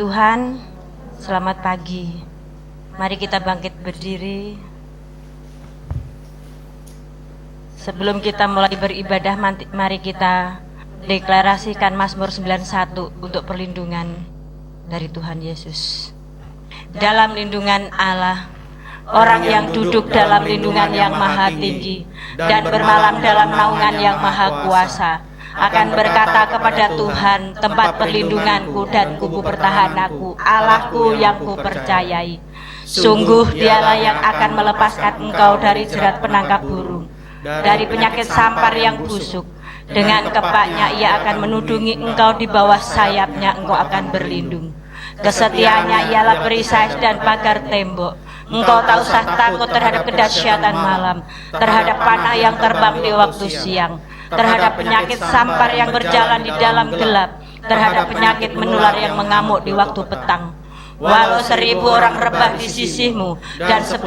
Tuhan, selamat pagi. Mari kita bangkit berdiri. Sebelum kita mulai beribadah, mari kita deklarasikan Mazmur 91 untuk perlindungan dari Tuhan Yesus. Dalam lindungan Allah, orang yang duduk dalam lindungan yang maha tinggi dan bermalam dalam naungan yang maha kuasa akan berkata kepada Tuhan, tempat perlindunganku dan kubu pertahananku, Allahku yang kupercayai. Sungguh dialah yang akan melepaskan engkau dari jerat penangkap burung, dari penyakit sampar yang busuk. Dengan kepaknya ia akan menudungi engkau, di bawah sayapnya engkau akan berlindung. Kesetiaannya ialah perisai dan pagar tembok. Engkau tak usah takut terhadap kedahsyatan malam, terhadap panah yang terbang di waktu siang, terhadap penyakit sampar yang berjalan di dalam gelap, terhadap penyakit menular yang mengamuk di waktu petang. Walau 1000 orang rebah di sisimu dan 10.000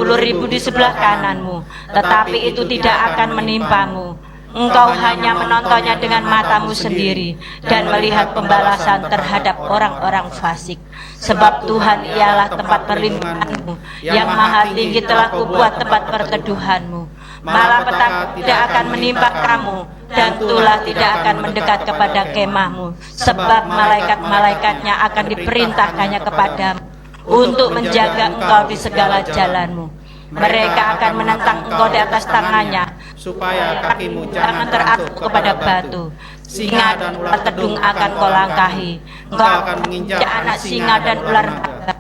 di sebelah kananmu, tetapi itu tidak akan menimpamu. Engkau hanya menontonnya dengan matamu sendiri dan melihat pembalasan terhadap orang-orang fasik. Sebab Tuhan ialah tempat perlindunganmu, yang maha tinggi telah kubuat tempat perteduhanmu. Malapetaka tidak akan menimpa kamu, dan tulah tidak akan mendekat kepada kemahmu, sebab malaikat-malaikatnya akan diperintahkannya kepadamu untuk menjaga engkau di segala jalanmu. Mereka akan menentang engkau di atas tangannya, supaya kakimu jangan teratup kepada batu. Singa dan ular tedung akan kau langkahi. Engkau akan menginjak anak singa dan ular naga.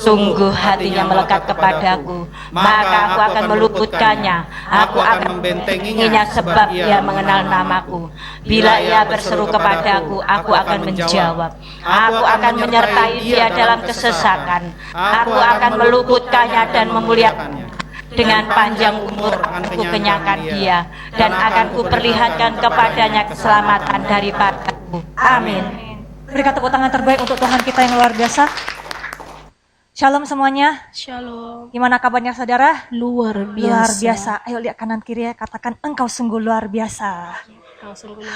Sungguh hatinya melekat kepadaku, maka aku akan meluputkannya. Aku akan membentenginya sebab ia mengenal namaku. Bila ia berseru kepadaku, aku akan menjawab. Aku akan menyertai dia dalam kesesakan. Aku akan meluputkannya dan memuliakannya. Dengan panjang umur akan ku kenyangkan dia, dan akan ku perlihatkan kepadanya keselamatan daripadaku. Amin. Berikan tepuk tangan terbaik untuk Tuhan kita yang luar biasa. Shalom semuanya. Shalom. Gimana kabarnya saudara? Luar biasa. Luar biasa. Ayo lihat kanan kiri ya, katakan engkau sungguh luar biasa.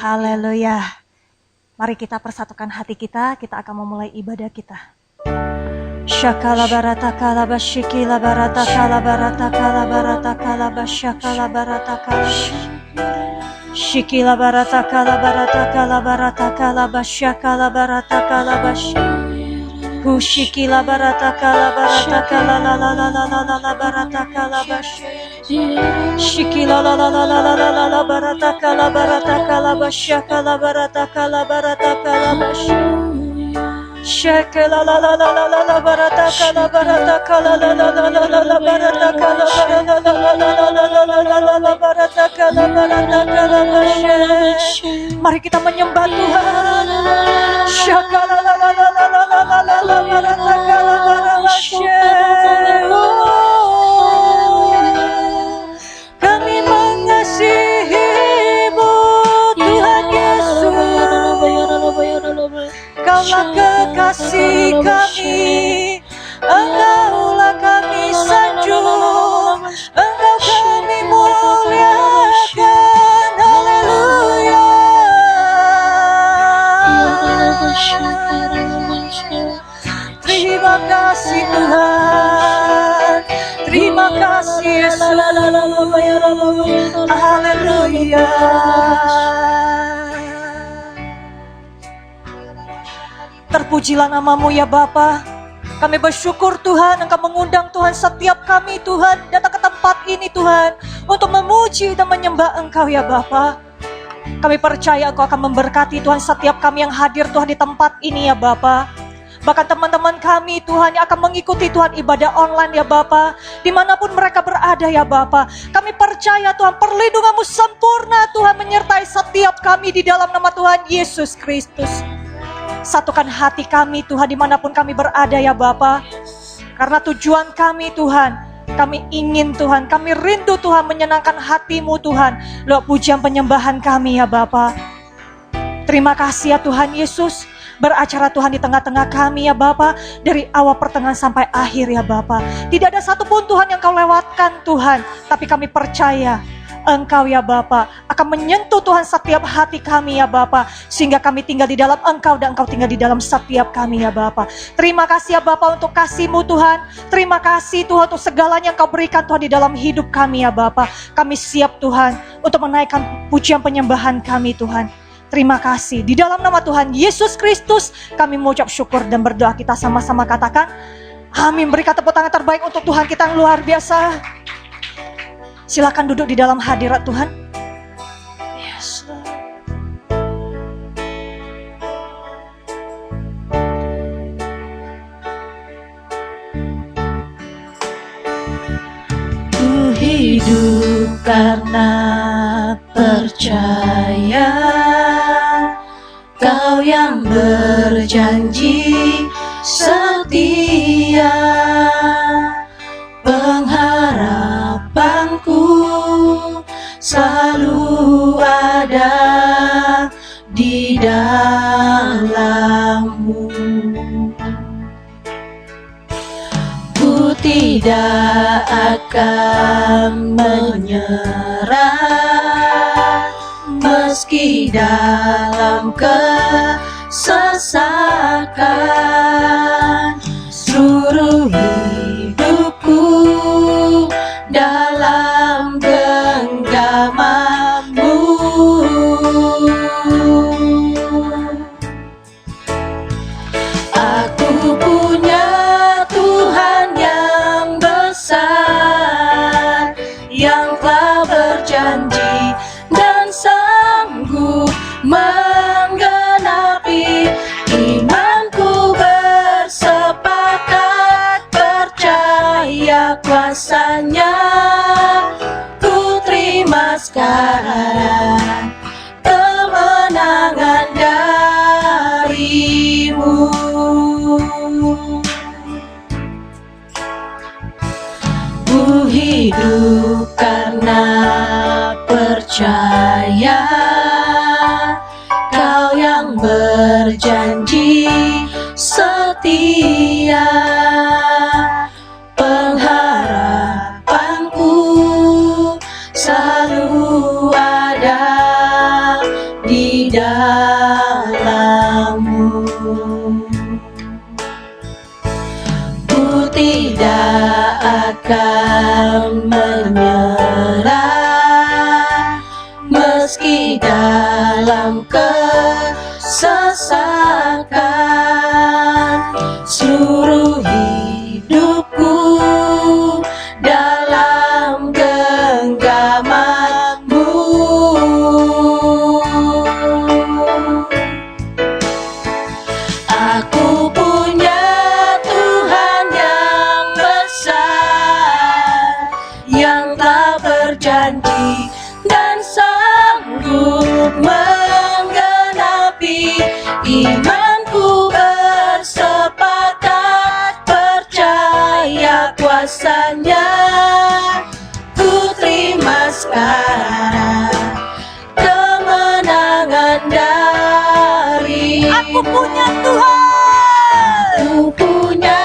Haleluya. Mari kita persatukan hati kita akan memulai ibadah kita. Shakala barata kala bashikila barata kala barata kala barata kala bashakala barata kala shikila barata kala barata kala barata kala bashakala barata kala bash hushikila barata kala la la la la la la la barata kala bash shikila la la la la la la la barata kala bashakala barata kala bash Shakala la la la la la la barata kala la la la la la la barata kala la la la la la la la barata kala Mari kita menyembah Tuhan. Shakala la la la la la la la la barata kala Kami mengasihi-Mu Tuhan Yesus. Kaulah kekasih kami, Engkaulah kami sanjung, Engkau kami muliakan, haleluya. Terima kasih Tuhan, terima kasih Yesus, haleluya. Terpujilah nama-Mu ya Bapa. Kami bersyukur Tuhan, Engkau mengundang Tuhan setiap kami Tuhan datang ke tempat ini Tuhan untuk memuji dan menyembah Engkau ya Bapa. Kami percaya Engkau akan memberkati Tuhan setiap kami yang hadir Tuhan di tempat ini ya Bapa. Bahkan teman-teman kami Tuhan yang akan mengikuti Tuhan ibadah online ya Bapa, dimanapun mereka berada ya Bapa. Kami percaya Tuhan perlindungan-Mu sempurna Tuhan menyertai setiap kami di dalam nama Tuhan Yesus Kristus. Satukan hati kami Tuhan dimanapun kami berada ya Bapa. Karena tujuan kami Tuhan, kami ingin Tuhan, kami rindu Tuhan menyenangkan hati-Mu Tuhan lewat pujian penyembahan kami ya Bapa. Terima kasih ya Tuhan Yesus, beracara Tuhan di tengah-tengah kami ya Bapa, dari awal pertengahan sampai akhir ya Bapa. Tidak ada satupun Tuhan yang Kau lewatkan Tuhan, tapi kami percaya Engkau ya Bapa akan menyentuh Tuhan setiap hati kami ya Bapa, sehingga kami tinggal di dalam Engkau dan Engkau tinggal di dalam setiap kami ya Bapa. Terima kasih ya Bapa untuk kasih-Mu Tuhan. Terima kasih Tuhan untuk segalanya yang Kau berikan Tuhan di dalam hidup kami ya Bapa. Kami siap Tuhan untuk menaikkan pujian penyembahan kami Tuhan. Terima kasih. Di dalam nama Tuhan Yesus Kristus kami mengucap syukur dan berdoa. Kita sama-sama katakan amin. Berikan tepuk tangan terbaik untuk Tuhan kita yang luar biasa. Silakan duduk di dalam hadirat Tuhan. Yes, Lord. Ku hidup karena percaya Kau yang berjanji setia, pengharapanku selalu ada di dalam-Mu. Ku tidak akan menyerah meski dalam kesesakan, seluruh hidupku dalam genggaman-Mu. Aku punya Tuhan yang besar, yang telah berjanji dan sanggup menggenapi. Imanku bersepakat percaya kuasa-Nya. Ku terima sekarang kemenangan dari-Mu. Ku hidup karena percaya Kau yang berjanji setia, pengharapanku selalu ada di dalam-Mu. Ku tidak akan menyerah meski dalam kesesakan, seluruh hidupku dalam genggaman-Mu. Aku punya Tuhan yang besar, yang tak berjanji dan sanggup menggenapi. Imanku bersepakat percaya kuasa-Nya. Ku terima sekarang kemenangan dari. Aku punya Tuhan. Aku punya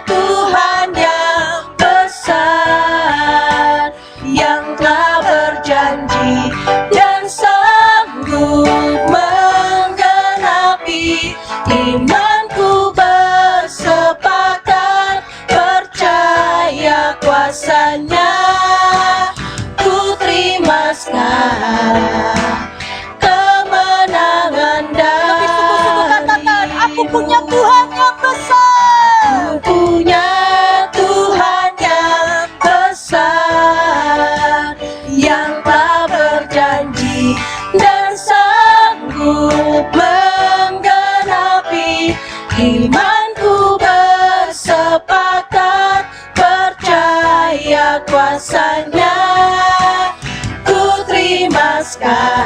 Tuhan yang besar, yang telah berjanji dan sanggup menggenapi. Imanku bersepakat percaya kuasa-Nya. Ku terima sekarang kemenangan dari. Sungguh-sungguh katakan, aku punya Tuhan yang besar. Aku punya Tuhan yang besar, yang telah berjanji dan sanggup menggenapi. Imanku bersepakat percaya kuasa-Nya. Ku terima sekarang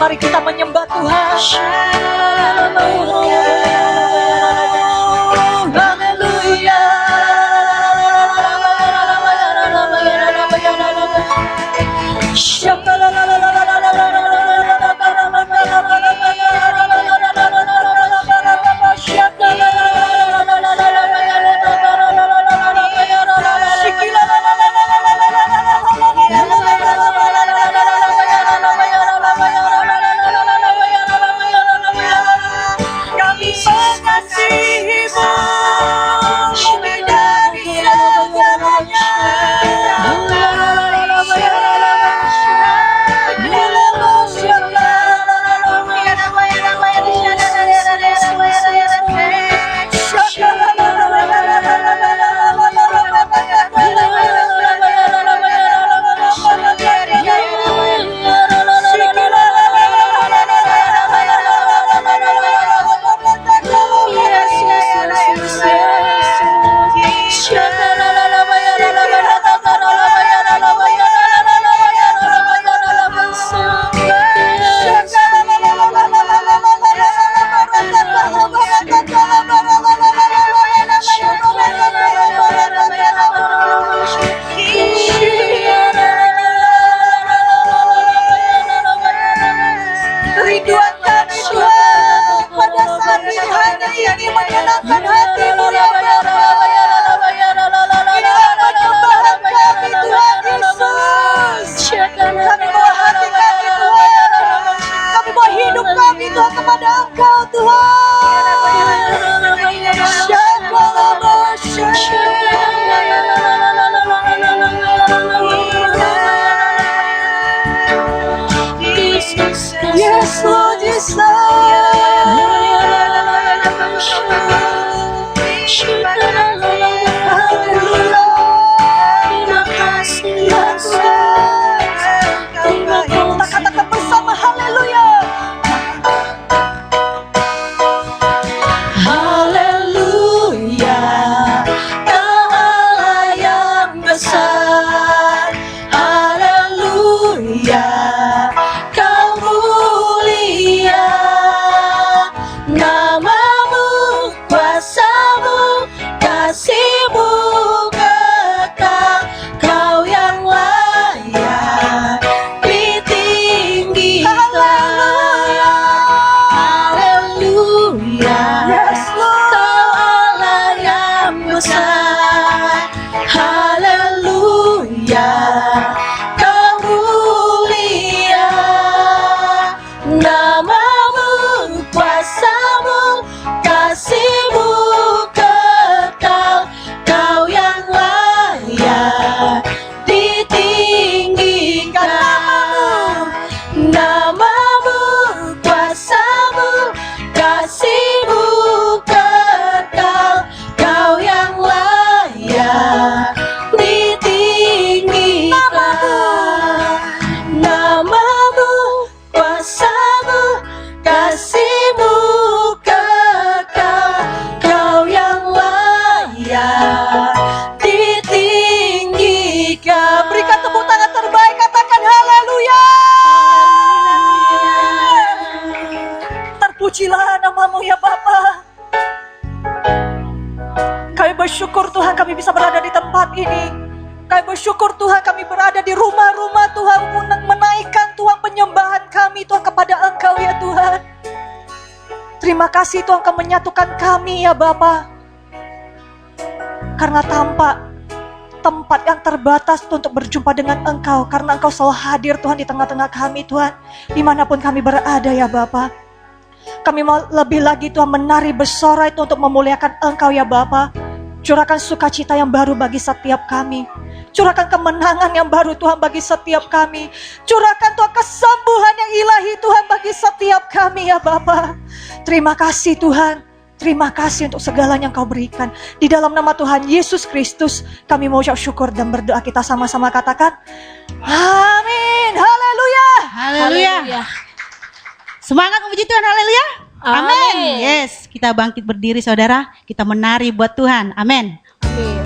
Mari kita menyembah Tuhan. Haleluya. Kami mengasihimu lebih dari segalanya. Rinduan kami Tuhan pada saat ini hanya ingin menyenangkan hati-Mu ya Bapa. Inilah penyembahan kami Tuhan Yesus. Kami bawa hati kami Tuhan. Kami bawa hidup kami Tuhan kepada Engkau Tuhan. Yes, Lord, yes, Kita katakan bersama haleluya. Haleluya, Allah yang besar. Haleluya, Kau mulia. Namamu, kuasamu, kasihmu kekal. Kau yang layak ditinggikan. Haleluya, Kau Allah yang besar. Haleluya, Kau mulia. Namamu, kuasamu, kasihmu kekal. Kau yang layak ditinggikan. Namamu, kuasamu, kasihmu kekal. Kau yang layak ditinggikan. Namamu, kuasamu, kasihmu kekal. Kau yang layak ditinggikan. Berikan tepuk tangan terbaik, katakan haleluya. Terpujilah namamu ya Bapa. Kami bersyukur Tuhan kami bisa berada di tempat ini. Kami bersyukur Tuhan kami berada di rumah-rumah Tuhan, menaikkan Tuhan penyembahan kami Tuhan kepada Engkau ya Tuhan. Terima kasih Tuhan Kau menyatukan kami ya Bapa. Karena tanpa tempat yang terbatas untuk berjumpa dengan Engkau, karena Engkau selalu hadir Tuhan di tengah-tengah kami Tuhan, dimanapun kami berada ya Bapa. Kami mau lebih lagi Tuhan menari bersorai Tuhan untuk memuliakan Engkau ya Bapa. Curahkan sukacita yang baru bagi setiap kami. Curahkan kemenangan yang baru Tuhan bagi setiap kami. Curahkan Tuhan kesembuhan yang ilahi Tuhan bagi setiap kami ya Bapa. Terima kasih Tuhan. Terima kasih untuk segalanya yang Kau berikan. Di dalam nama Tuhan Yesus Kristus kami mau ucap syukur dan berdoa. Kita sama-sama katakan amin. Haleluya. Haleluya. Semangat memuji Tuhan, haleluya. Amin. Yes, kita bangkit berdiri saudara. Kita menari buat Tuhan. Amin. Amin.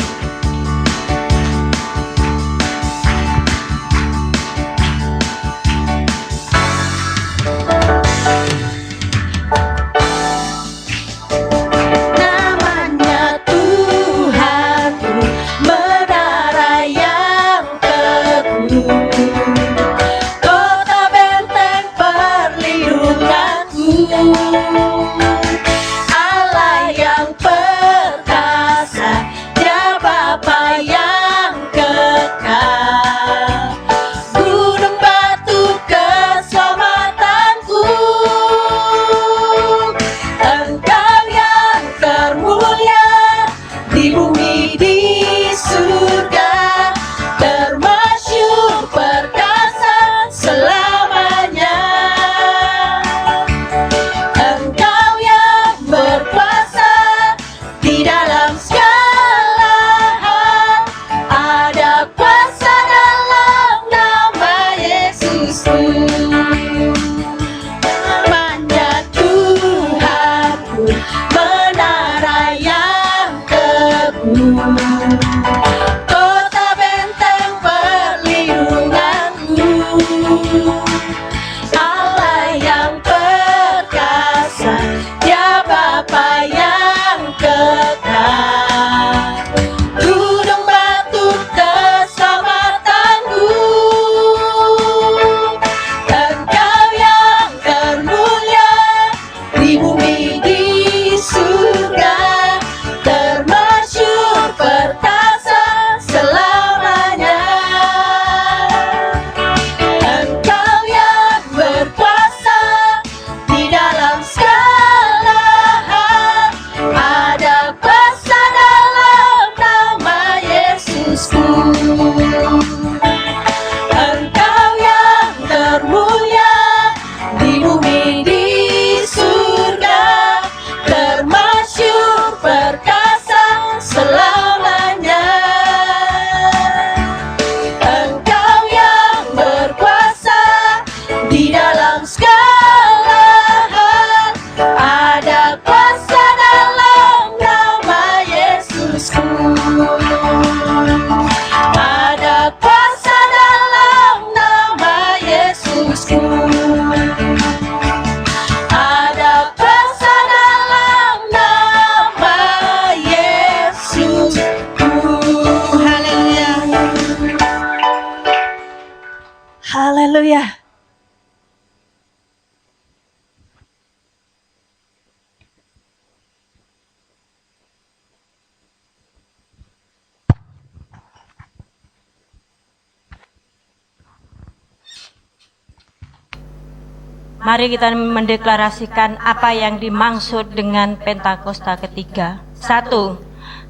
Mari kita mendeklarasikan apa yang dimaksud dengan Pentakosta ketiga. 1.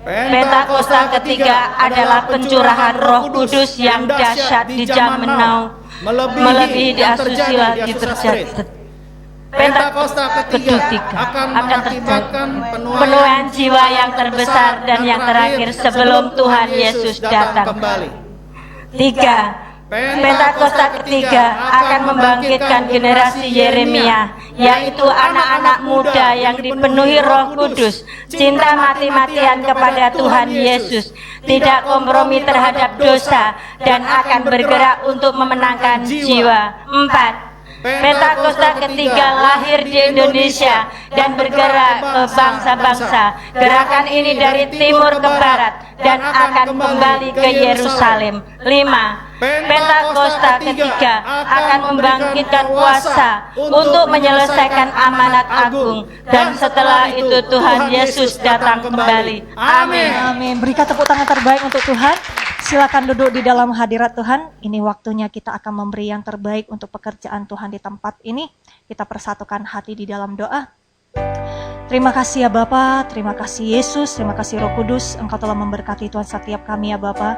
Pentakosta ketiga adalah pencurahan Roh Kudus yang dahsyat di zaman now, melebihi di asusila di terjadi. Pentakosta ketiga akan terjadi penuaian jiwa yang terbesar dan yang terakhir sebelum Tuhan Yesus datang kembali. 3. Pentakosta ketiga akan membangkitkan generasi Yeremia, yaitu anak-anak muda yang dipenuhi Roh Kudus, cinta mati-matian kepada Tuhan Yesus, tidak kompromi terhadap dosa, dan akan bergerak untuk memenangkan jiwa. 4. Pentakosta ketiga lahir di Indonesia dan bergerak ke bangsa-bangsa. Gerakan ini dari timur ke barat dan akan kembali ke Yerusalem. 5. Pentakosta ketiga akan membangkitkan kuasa untuk menyelesaikan amanat agung, dan setelah itu Tuhan Yesus datang kembali. Amin. Amin. Berikan tepuk tangan terbaik untuk Tuhan. Silakan duduk di dalam hadirat Tuhan. Ini waktunya kita akan memberi yang terbaik untuk pekerjaan Tuhan di tempat ini. Kita persatukan hati di dalam doa. Terima kasih ya Bapa, terima kasih Yesus, terima kasih Roh Kudus. Engkau telah memberkati Tuhan setiap kami ya Bapa.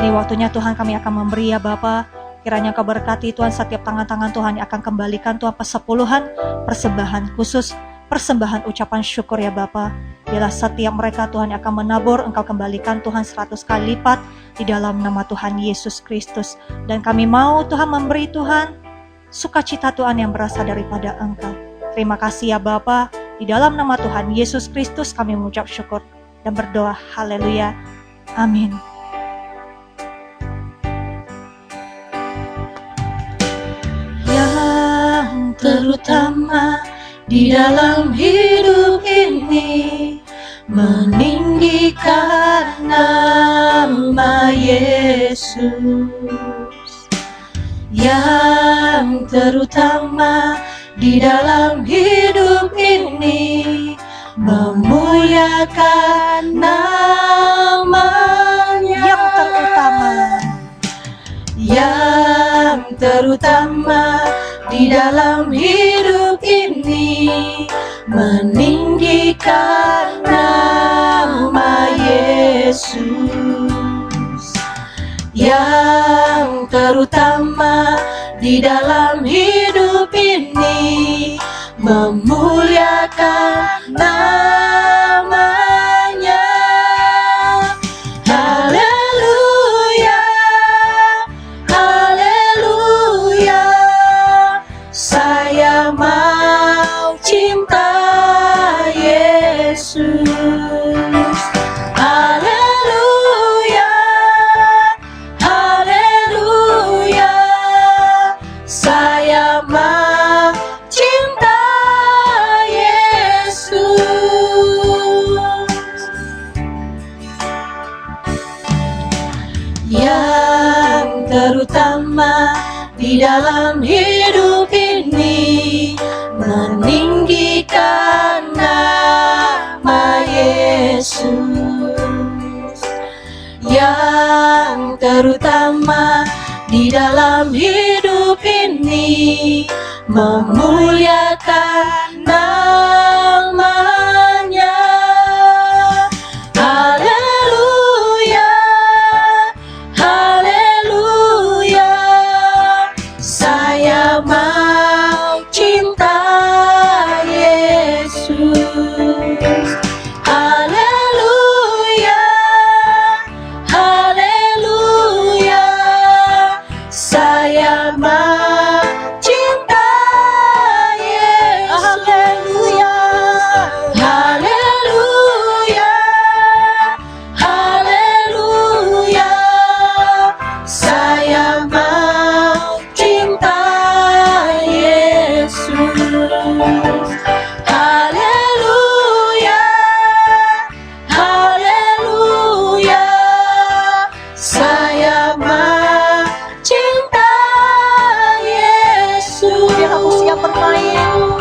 Ini waktunya Tuhan kami akan memberi ya Bapa. Kiranya Engkau berkati Tuhan setiap tangan-tangan Tuhan yang akan kembalikan Tuhan persepuluhan, persembahan khusus, persembahan ucapan syukur ya Bapa. Bila setiap mereka Tuhan yang akan menabur, Engkau kembalikan Tuhan 100 kali lipat di dalam nama Tuhan Yesus Kristus. Dan kami mau Tuhan memberi Tuhan sukacita Tuhan yang berasal daripada Engkau. Terima kasih ya Bapa. Di dalam nama Tuhan Yesus Kristus kami mengucap syukur dan berdoa. Haleluya. Amin. Yang terutama di dalam hidup ini, meninggikan nama Yesus. Yang terutama di dalam hidup ini, memuliakan namanya. Yang terutama, yang terutama di dalam hidup ini, meninggikan nama Yesus. Yang terutama di dalam hidup ini, memuliakan namanya. Haleluya, haleluya, saya mau cinta Yesus. Haleluya, haleluya, saya mau cinta Yesus. Yang terutama di dalam hidup ini, meninggikan nama Yesus. Yang terutama di dalam hidup ini, memuliakan namanya. Haleluya, haleluya, saya mau cinta Yesus. Haleluya, haleluya, saya mau cinta Yesus. Haleluya, haleluya, haleluya, saya mau cinta Yesus. Haleluya, haleluya, saya mau cinta Yesus. Biar aku siap bermain.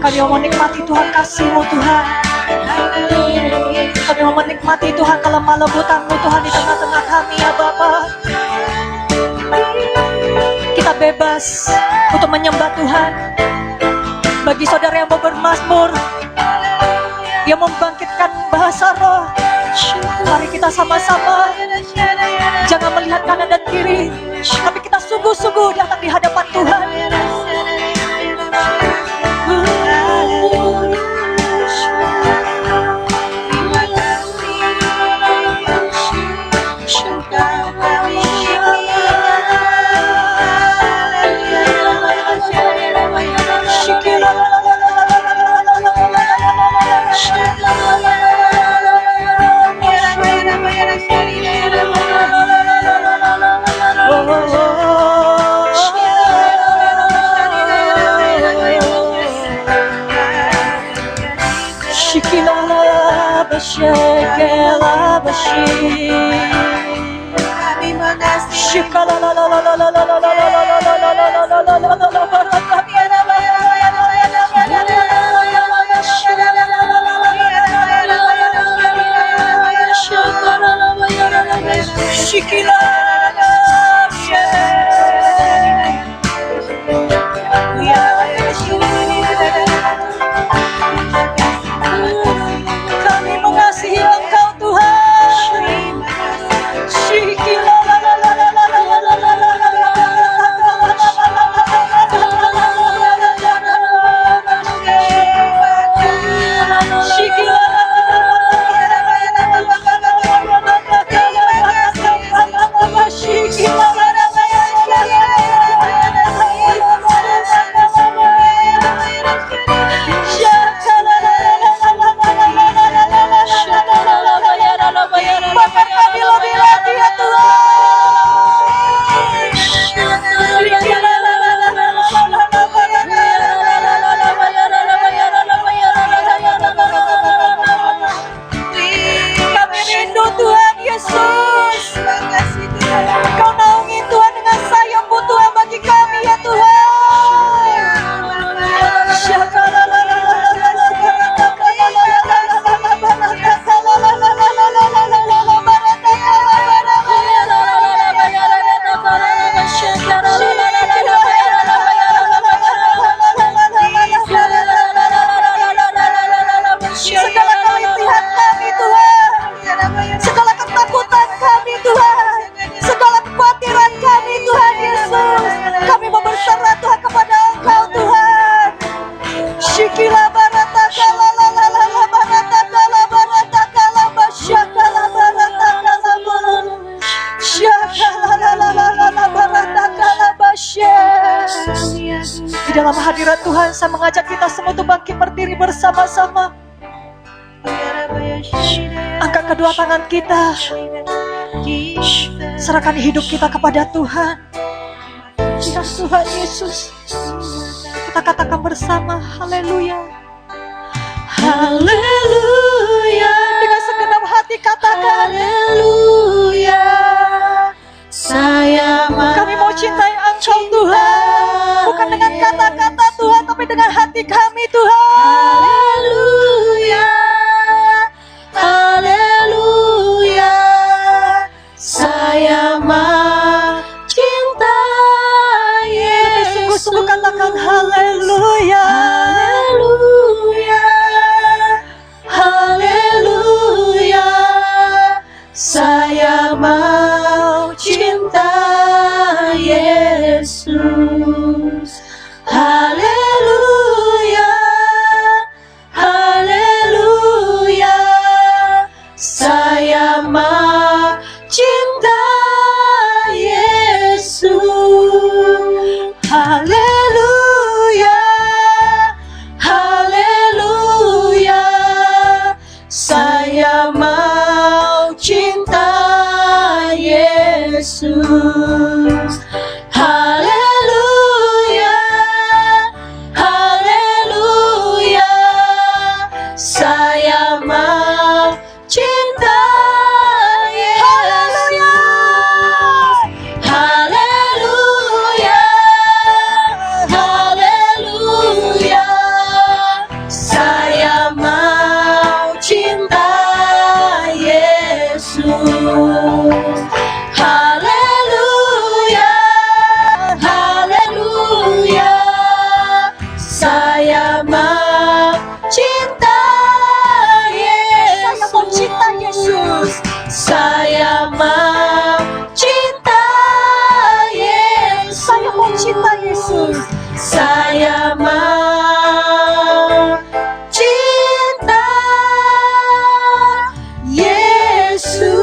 Kami mau menikmati Tuhan kasih-Mu Tuhan. Kami Kami mau menikmati Tuhan kelemah lembutan-Mu Tuhan di tengah-tengah kami ya Bapa. Kita bebas untuk menyembah Tuhan. Bagi saudara yang mau bermazmur, yang membangkitkan bahasa roh, mari kita sama-sama. Jangan melihat kanan dan kiri, tapi kita sungguh-sungguh datang di hadapan Tuhan. Kami mengasihi Engkau Tuhan. Bahkan kami lebih lagi ya Kami rindu Tuhan Yesus. Kau naungi Tuhan dengan sayap-Mu Tuhan bagi kami ya Tuhan. Segala keletihan kami Tuhan, segala ketakutan kami Tuhan, segala kekhawatiran kami Tuhan Yesus, kami mau berserah Tuhan kepada Engkau Tuhan. Shikila barata kala la la la la barata kala basyakala barata kala syakala la la la la la barata kala basyak. Di dalam hadirat Tuhan, saya mengajak kita semua untuk bangkit berdiri bersama-sama. Angkat kedua tangan kita, serahkan hidup kita kepada Tuhan. Ya Tuhan Yesus, kita katakan bersama, haleluya, haleluya. Dengan segenap hati katakan, haleluya. Kami mau cintai Engkau Tuhan, bukan dengan kata-kata Tuhan, tapi dengan hati kami Tuhan. Haleluya, haleluya. Saya mencintai Yesus. Sungguh-sungguh katakan haleluya, haleluya, haleluya. Saya mau cinta Yesus. Haleluya, haleluya. Saya mau cinta Yesus. Haleluya, haleluya. Saya mau cinta Yesus. Haleluya, haleluya. Saya mau cinta Yesus. Haleluya, haleluya. Saya mau cinta Haleluya, haleluya. Saya mencintai Yesus. Saya mencintai Yesus. Saya mencintai Yesus. Saya mencintai Yesus. Saya mencintai Yesus.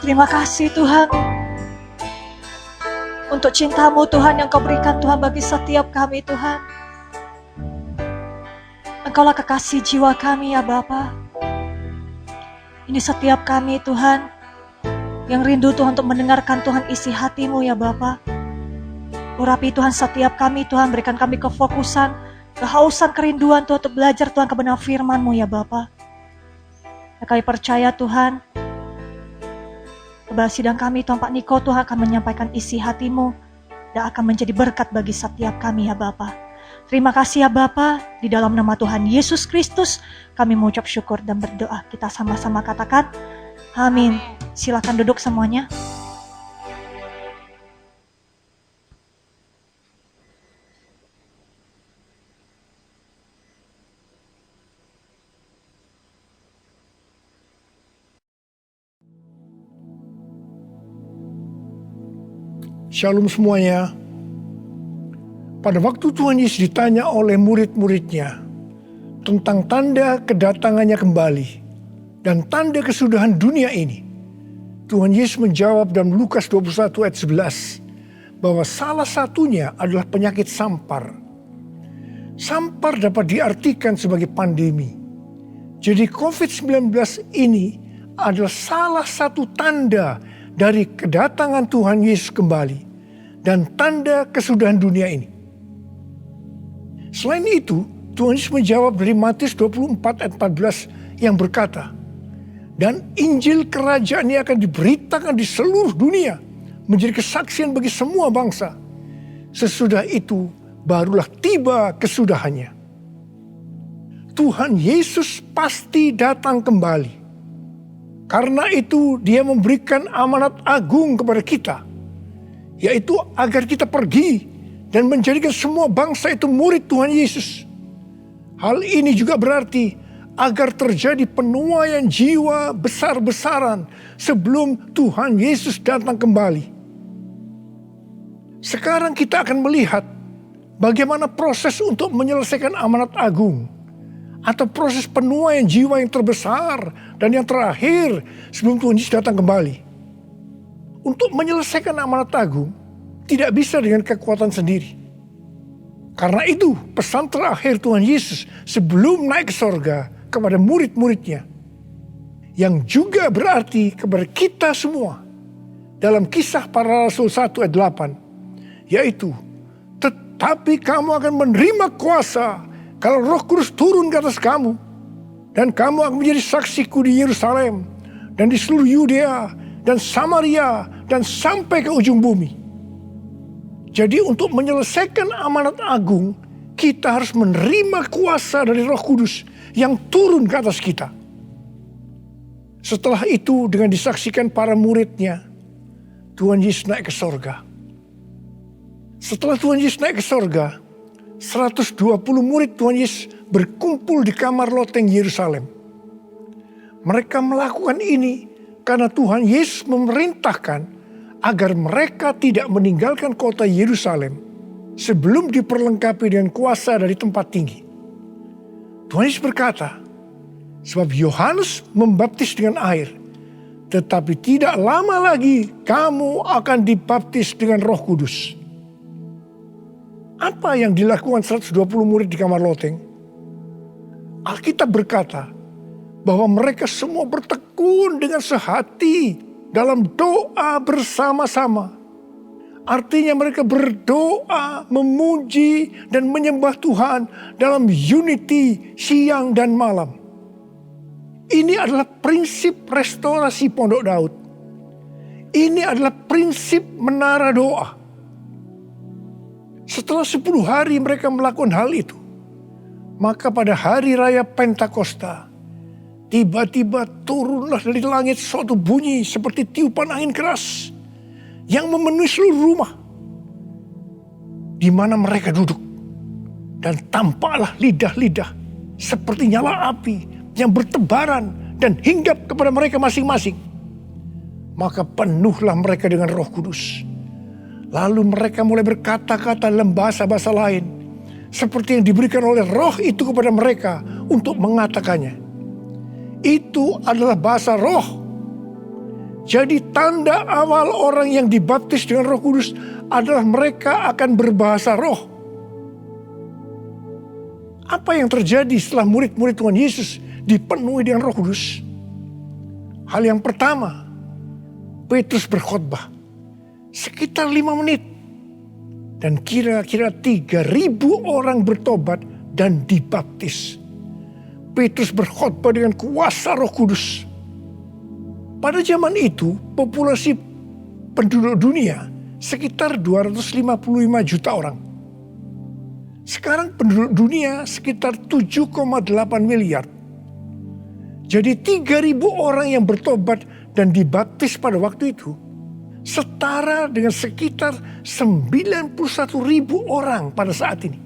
Terima kasih Tuhan untuk cinta-Mu Tuhan yang Kau berikan Tuhan bagi setiap kami Tuhan. Engkaulah kekasih jiwa kami ya Bapa. Ini setiap kami Tuhan yang rindu Tuhan untuk mendengarkan Tuhan isi hati-Mu ya Bapa. Urapi Tuhan setiap kami Tuhan, berikan kami kefokusan, kehausan, kerinduan Tuhan untuk belajar Tuhan kebenaran firman-Mu ya Bapa. Ya, kami percaya Tuhan, kepada sidang kami Tuhan Pak Niko Tuhan akan menyampaikan isi hati-Mu dan akan menjadi berkat bagi setiap kami ya Bapa. Terima kasih ya Bapa, di dalam nama Tuhan Yesus Kristus kami mengucap syukur dan berdoa. Kita sama-sama katakan amin. Silakan duduk semuanya. Shalom semuanya. Pada waktu Tuhan Yesus ditanya oleh murid-muridnya tentang tanda kedatangannya kembali dan tanda kesudahan dunia ini, Tuhan Yesus menjawab dalam Lukas 21 ayat 11 bahwa salah satunya adalah penyakit sampar. Sampar dapat diartikan sebagai pandemi. Jadi COVID-19 ini adalah salah satu tanda dari kedatangan Tuhan Yesus kembali dan tanda kesudahan dunia ini. Selain itu, Tuhan Yesus menjawab dari Matius 24 ayat 14 yang berkata, dan Injil kerajaan ini akan diberitakan di seluruh dunia menjadi kesaksian bagi semua bangsa. Sesudah itu barulah tiba kesudahannya. Tuhan Yesus pasti datang kembali. Karena itu dia memberikan amanat agung kepada kita, yaitu agar kita pergi dan menjadikan semua bangsa itu murid Tuhan Yesus. Hal ini juga berarti agar terjadi penuaian jiwa besar-besaran sebelum Tuhan Yesus datang kembali. Sekarang kita akan melihat bagaimana proses untuk menyelesaikan amanat agung atau proses penuaian jiwa yang terbesar dan yang terakhir sebelum Tuhan Yesus datang kembali. Untuk menyelesaikan amanat agung tidak bisa dengan kekuatan sendiri. Karena itu pesan terakhir Tuhan Yesus sebelum naik ke sorga kepada murid-muridnya, yang juga berarti kepada kita semua dalam Kisah Para Rasul 1 ayat 8, yaitu tetapi kamu akan menerima kuasa kalau Roh Kudus turun ke atas kamu, dan kamu akan menjadi saksiku di Yerusalem dan di seluruh Yudea dan Samaria dan sampai ke ujung bumi. Jadi untuk menyelesaikan amanat agung, kita harus menerima kuasa dari Roh Kudus yang turun ke atas kita. Setelah itu dengan disaksikan para muridnya, Tuhan Yesus naik ke sorga. Setelah Tuhan Yesus naik ke sorga, 120 murid Tuhan Yesus berkumpul di kamar loteng Yerusalem. Mereka melakukan ini karena Tuhan Yesus memerintahkan agar mereka tidak meninggalkan kota Yerusalem sebelum diperlengkapi dengan kuasa dari tempat tinggi. Tuhan Yesus berkata, sebab Yohanes membaptis dengan air, tetapi tidak lama lagi kamu akan dibaptis dengan Roh Kudus. Apa yang dilakukan 120 murid di kamar loteng? Alkitab berkata bahwa mereka semua bertekun dengan sehati dalam doa bersama-sama. Artinya mereka berdoa, memuji dan menyembah Tuhan dalam unity siang dan malam. Ini adalah prinsip restorasi Pondok Daud. Ini adalah prinsip menara doa. Setelah 10 hari mereka melakukan hal itu, Maka pada hari raya Pentakosta, tiba-tiba turunlah dari langit suatu bunyi seperti tiupan angin keras yang memenuhi seluruh rumah di mana mereka duduk. Dan tampaklah lidah-lidah seperti nyala api yang bertebaran dan hinggap kepada mereka masing-masing. Maka penuhlah mereka dengan Roh Kudus. Lalu mereka mulai berkata-kata dalam bahasa-bahasa lain, seperti yang diberikan oleh Roh itu kepada mereka untuk mengatakannya. Itu adalah bahasa Roh. Jadi tanda awal orang yang dibaptis dengan Roh Kudus adalah mereka akan berbahasa Roh. Apa yang terjadi setelah murid-murid Tuhan Yesus dipenuhi dengan Roh Kudus? Hal yang pertama, Petrus berkhotbah sekitar 5 menit. Dan kira-kira 3.000 orang bertobat dan dibaptis. Petrus berkhotbah dengan kuasa Roh Kudus. Pada zaman itu, populasi penduduk dunia sekitar 255 juta orang. Sekarang penduduk dunia sekitar 7,8 miliar. Jadi 3.000 orang yang bertobat dan dibaptis pada waktu itu setara dengan sekitar 91.000 orang pada saat ini.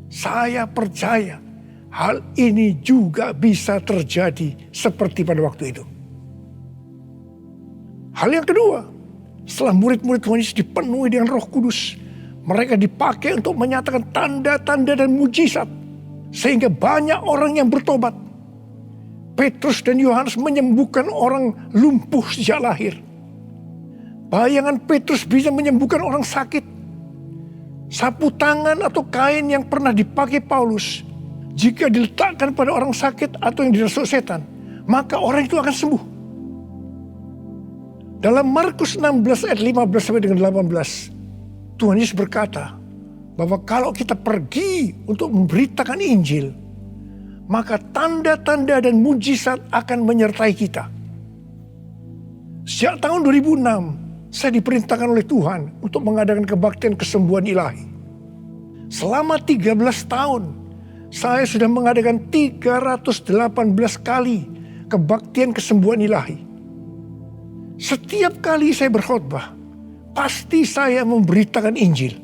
Saya percaya hal ini juga bisa terjadi seperti pada waktu itu. Hal yang kedua, setelah murid-murid Tuhan Yesus dipenuhi dengan Roh Kudus, mereka dipakai untuk menyatakan tanda-tanda dan mujizat sehingga banyak orang yang bertobat. Petrus dan Yohanes menyembuhkan orang lumpuh sejak lahir. Bayangan Petrus bisa menyembuhkan orang sakit. Sapu tangan atau kain yang pernah dipakai Paulus, jika diletakkan pada orang sakit atau yang dirasuk setan, maka orang itu akan sembuh. Dalam Markus 16 ayat 15 sampai dengan 18, Tuhan Yesus berkata bahwa kalau kita pergi untuk memberitakan Injil, maka tanda-tanda dan mujizat akan menyertai kita. Sejak tahun 2006, saya diperintahkan oleh Tuhan untuk mengadakan kebaktian kesembuhan ilahi. Selama 13 tahun, saya sudah mengadakan 318 kali kebaktian kesembuhan ilahi. Setiap kali saya berkhotbah, pasti saya memberitakan Injil.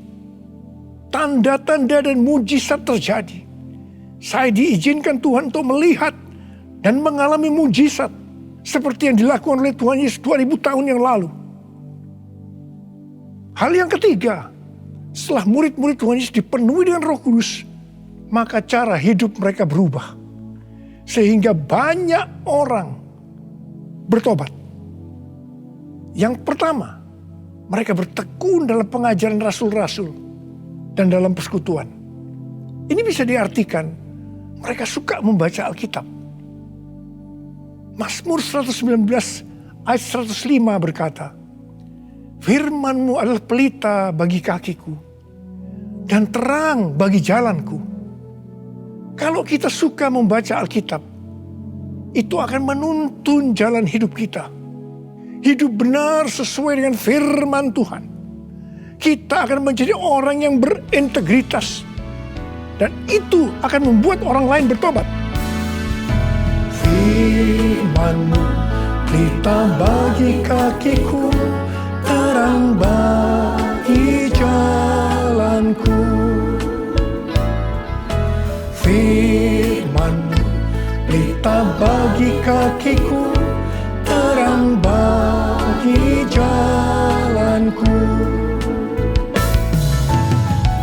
Tanda-tanda dan mujizat terjadi. Saya diizinkan Tuhan untuk melihat dan mengalami mujizat seperti yang dilakukan oleh Tuhan Yesus 2000 tahun yang lalu. Hal yang ketiga, setelah murid-murid Tuhan Yesus dipenuhi dengan Roh Kudus, maka cara hidup mereka berubah. Sehingga banyak orang bertobat. Yang pertama, mereka bertekun dalam pengajaran rasul-rasul dan dalam persekutuan. Ini bisa diartikan mereka suka membaca Alkitab. Mazmur 119 ayat 105 berkata, "Firman-Mu adalah pelita bagi kakiku dan terang bagi jalanku." Kalau kita suka membaca Alkitab, itu akan menuntun jalan hidup kita. Hidup benar sesuai dengan firman Tuhan. Kita akan menjadi orang yang berintegritas. Dan itu akan membuat orang lain bertobat. Firman-Mu pelita bagi kakiku, terang bagi jalanku. Firman-Mu pelita bagi kakiku, terang bagi jalanku.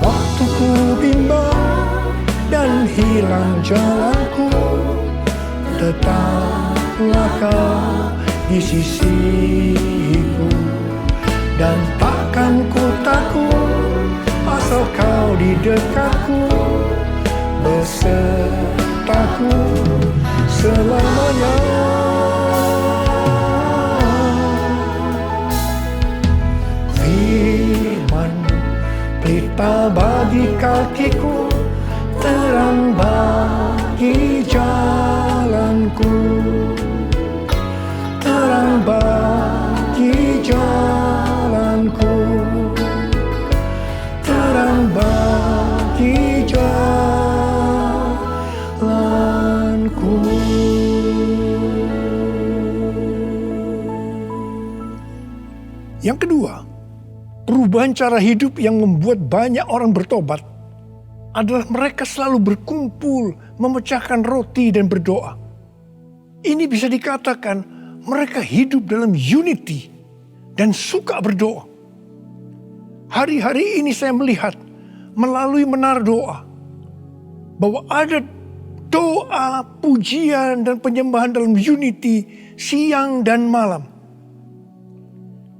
Waktu ku bimbang dan hilang jalanku, tetaplah Kau di sisiku. Dan takkan ku takut asal Kau di dekatku, besertaku selamanya. Firman pelita bagi kakiku, terang bagi jalanku. Terang bagi jalanku, terang bagi jalanku. Yang kedua, perubahan cara hidup yang membuat banyak orang bertobat adalah mereka selalu berkumpul, memecahkan roti dan berdoa. Ini bisa dikatakan mereka hidup dalam unity dan suka berdoa. Hari-hari ini saya melihat melalui menara doa bahwa ada doa, pujian, dan penyembahan dalam unity siang dan malam.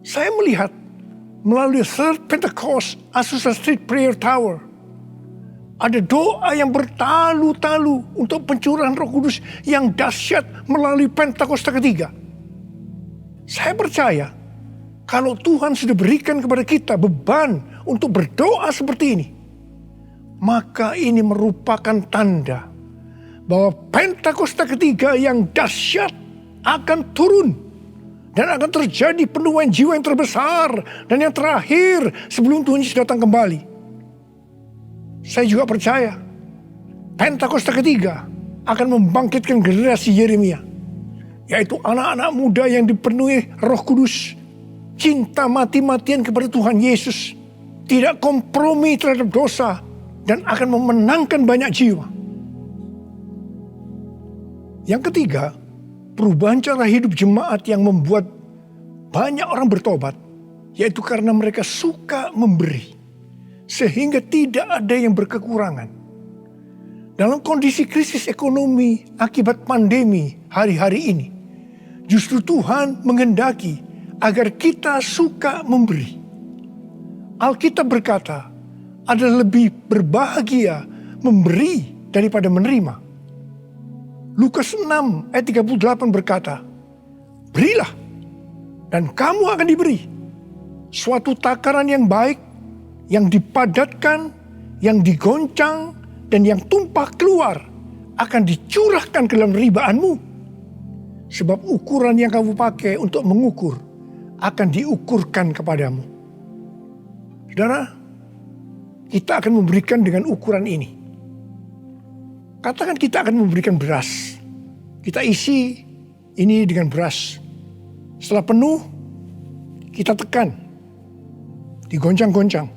Saya melihat melalui Third Pentecost Azusa Street Prayer Tower ada doa yang bertalu-talu untuk pencurahan Roh Kudus yang dahsyat melalui Pentakosta ketiga. Saya percaya kalau Tuhan sudah berikan kepada kita beban untuk berdoa seperti ini, maka ini merupakan tanda bahwa Pentakosta ketiga yang dahsyat akan turun dan akan terjadi penuaian jiwa yang terbesar dan yang terakhir sebelum Tuhan Yesus datang kembali. Saya juga percaya Pentakosta ketiga akan membangkitkan generasi Yeremia, yaitu anak-anak muda yang dipenuhi Roh Kudus, cinta mati-matian kepada Tuhan Yesus, tidak kompromi terhadap dosa, dan akan memenangkan banyak jiwa. Yang ketiga, perubahan cara hidup jemaat yang membuat banyak orang bertobat, yaitu karena mereka suka memberi, sehingga tidak ada yang berkekurangan. Dalam kondisi krisis ekonomi akibat pandemi hari-hari ini, justru Tuhan menghendaki agar kita suka memberi. Alkitab berkata, adalah lebih berbahagia memberi daripada menerima. Lukas 6 ayat 38 berkata, berilah dan kamu akan diberi. Suatu takaran yang baik, yang dipadatkan, yang digoncang, dan yang tumpah keluar akan dicurahkan ke dalam ribaanmu. Sebab ukuran yang kamu pakai untuk mengukur akan diukurkan kepadamu. Saudara, kita akan memberikan dengan ukuran ini. Katakan kita akan memberikan beras. Kita isi ini dengan beras. Setelah penuh, kita tekan. Digoncang-goncang.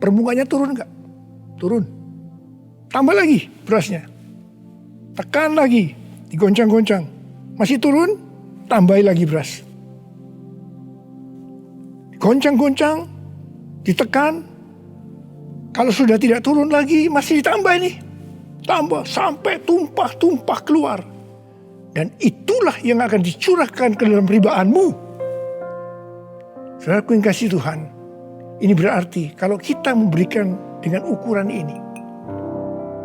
Permukaannya turun enggak? Turun. Tambah lagi berasnya. Tekan lagi. Digoncang-goncang. Masih turun, tambahi lagi beras. Digoncang-goncang, ditekan. Kalau sudah tidak turun lagi, masih ditambah ini. Tambah sampai tumpah-tumpah keluar. Dan itulah yang akan dicurahkan ke dalam ribaanmu. Saudaraku yang kasih Tuhan, ini berarti kalau kita memberikan dengan ukuran ini,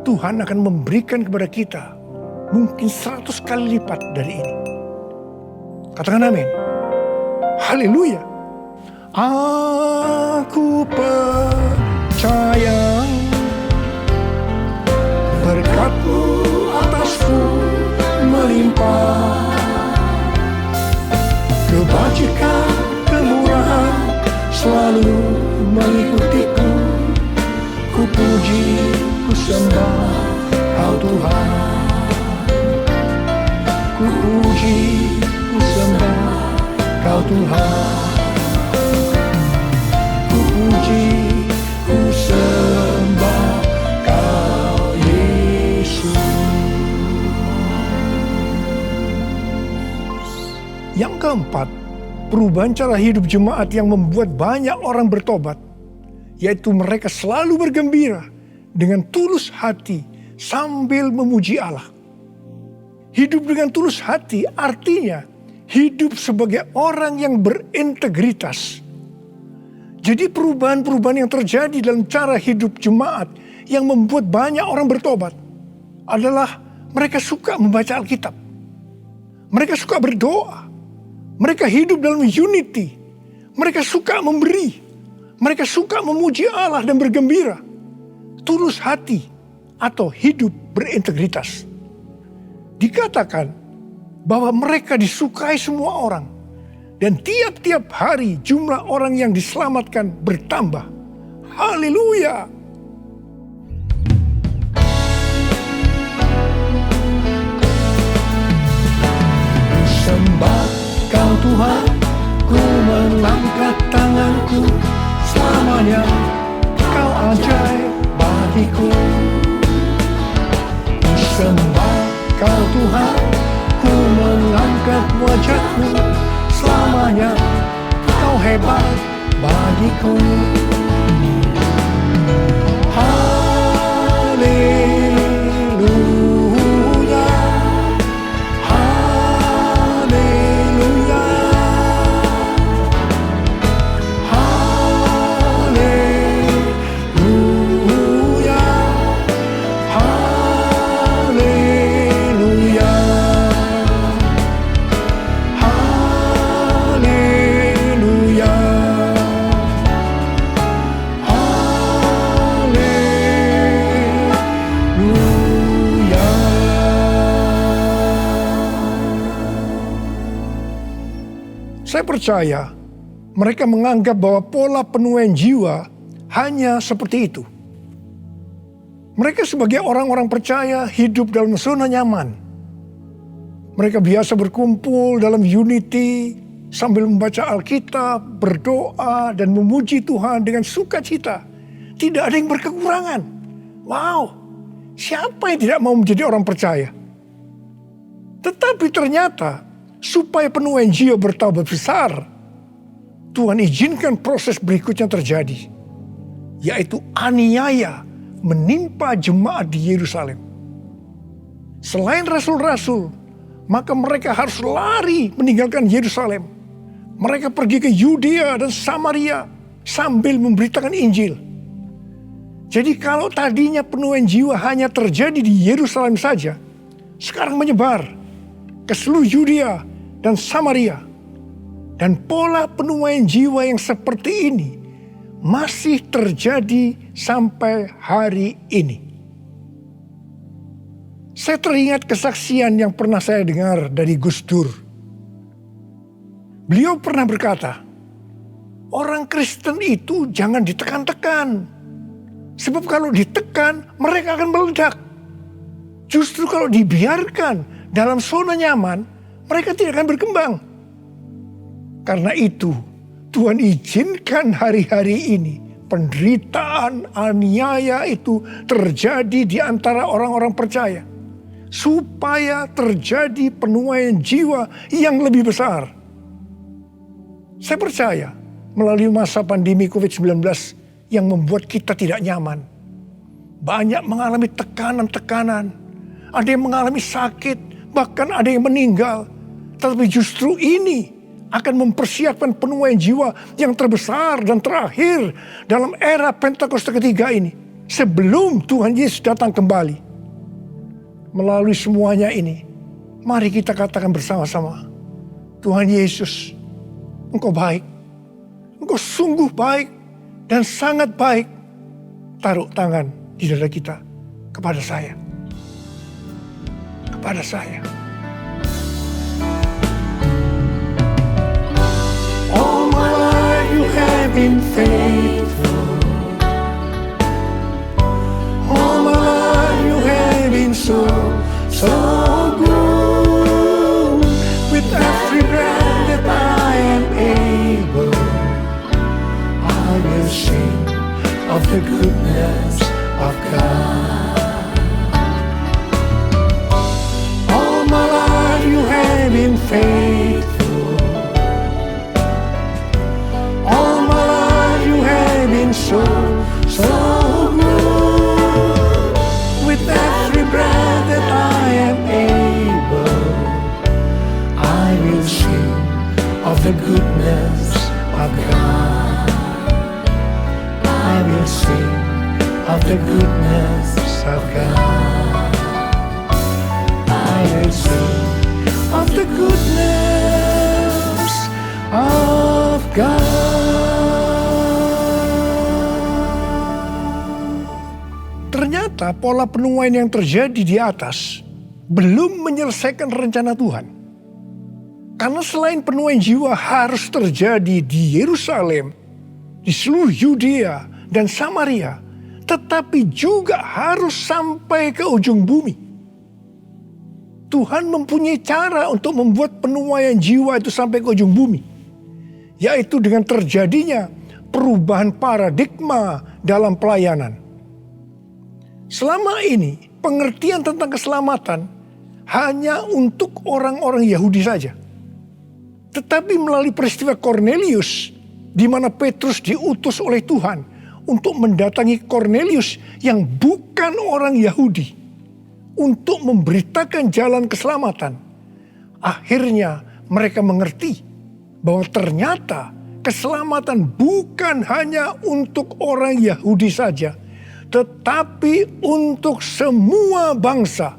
Tuhan akan memberikan kepada kita mungkin 100 kali lipat dari ini. Katakan amin. Haleluya. Aku percaya berkat-Mu atasku melimpah, kebajikan, kemurahan selalu mengikutiku. Ku puji, ku sembah Kau Tuhan. Ku puji, ku sembah Kau Tuhan. Ku puji, ku sembah Kau Yesus. Yang keempat, perubahan cara hidup jemaat yang membuat banyak orang bertobat, yaitu mereka selalu bergembira dengan tulus hati sambil memuji Allah. Hidup dengan tulus hati artinya hidup sebagai orang yang berintegritas. Jadi perubahan-perubahan yang terjadi dalam cara hidup jemaat yang membuat banyak orang bertobat adalah mereka suka membaca Alkitab. Mereka suka berdoa. Mereka hidup dalam unity. Mereka suka memberi. Mereka suka memuji Allah dan bergembira. Tulus hati atau hidup berintegritas. Dikatakan bahwa mereka disukai semua orang. Dan tiap-tiap hari jumlah orang yang diselamatkan bertambah. Haleluya. Sembah Kau Tuhan, ku melangkah angkat tanganku, selamanya Kau ajaib bagiku. Ku sembah Kau Tuhan, ku mengangkat wajahku, selamanya Kau hebat bagiku. Haleluya, haleluya, haleluya, haleluya, haleluya, haleluya. Saya percaya mereka menganggap bahwa pola penuaian jiwa hanya seperti itu. Mereka sebagai orang-orang percaya hidup dalam zona nyaman. Mereka biasa berkumpul dalam unity sambil membaca Alkitab, berdoa dan memuji Tuhan dengan sukacita. Tidak ada yang berkekurangan. Wow, siapa yang tidak mau menjadi orang percaya? Tetapi ternyata supaya penuaian jiwa bertambah besar, Tuhan izinkan proses berikutnya terjadi, yaitu aniaya menimpa jemaat di Yerusalem. Selain rasul-rasul, maka mereka harus lari meninggalkan Yerusalem. Mereka pergi ke Yudea dan Samaria sambil memberitakan Injil. Jadi kalau tadinya penuaian jiwa hanya terjadi di Yerusalem saja, sekarang menyebar ke seluruh Yudea dan Samaria. Dan pola penuaian jiwa yang seperti ini masih terjadi sampai hari ini. Saya teringat kesaksian yang pernah saya dengar dari Gus Dur. Beliau pernah berkata, orang Kristen itu jangan ditekan-tekan. Sebab kalau ditekan, mereka akan meledak. Justru kalau dibiarkan dalam zona nyaman, mereka tidak akan berkembang. Karena itu, Tuhan izinkan hari-hari ini penderitaan, aniaya itu terjadi di antara orang-orang percaya. Supaya terjadi penuaian jiwa yang lebih besar. Saya percaya melalui masa pandemi COVID-19 yang membuat kita tidak nyaman. Banyak mengalami tekanan-tekanan. Ada yang mengalami sakit, bahkan ada yang meninggal. Tetapi justru ini akan mempersiapkan penuaian jiwa yang terbesar dan terakhir dalam era Pentakosta ketiga ini. Sebelum Tuhan Yesus datang kembali. Melalui semuanya ini, mari kita katakan bersama-sama, Tuhan Yesus, Engkau baik. Engkau sungguh baik dan sangat baik. Taruh tangan di dada kita kepada saya. Kepada saya. All my life you have been faithful. All my life you have been so good. With every breath that I am able, I will sing of the goodness of God. All my life you have been faithful. All my life you have been so good. With every breath that I am able, I will sing of the goodness of God. I will sing of the goodness of God. I will sing of the goodness of God. Ternyata pola penuaian yang terjadi di atas belum menyelesaikan rencana Tuhan. Karena selain penuaian jiwa harus terjadi di Yerusalem, di seluruh Yudea dan Samaria, tetapi juga harus sampai ke ujung bumi. Tuhan mempunyai cara untuk membuat penuaian jiwa itu sampai ke ujung bumi, yaitu dengan terjadinya perubahan paradigma dalam pelayanan. Selama ini pengertian tentang keselamatan hanya untuk orang-orang Yahudi saja. Tetapi melalui peristiwa Kornelius, di mana Petrus diutus oleh Tuhan untuk mendatangi Kornelius yang bukan orang Yahudi, untuk memberitakan jalan keselamatan. Akhirnya mereka mengerti bahwa ternyata keselamatan bukan hanya untuk orang Yahudi saja, tetapi untuk semua bangsa.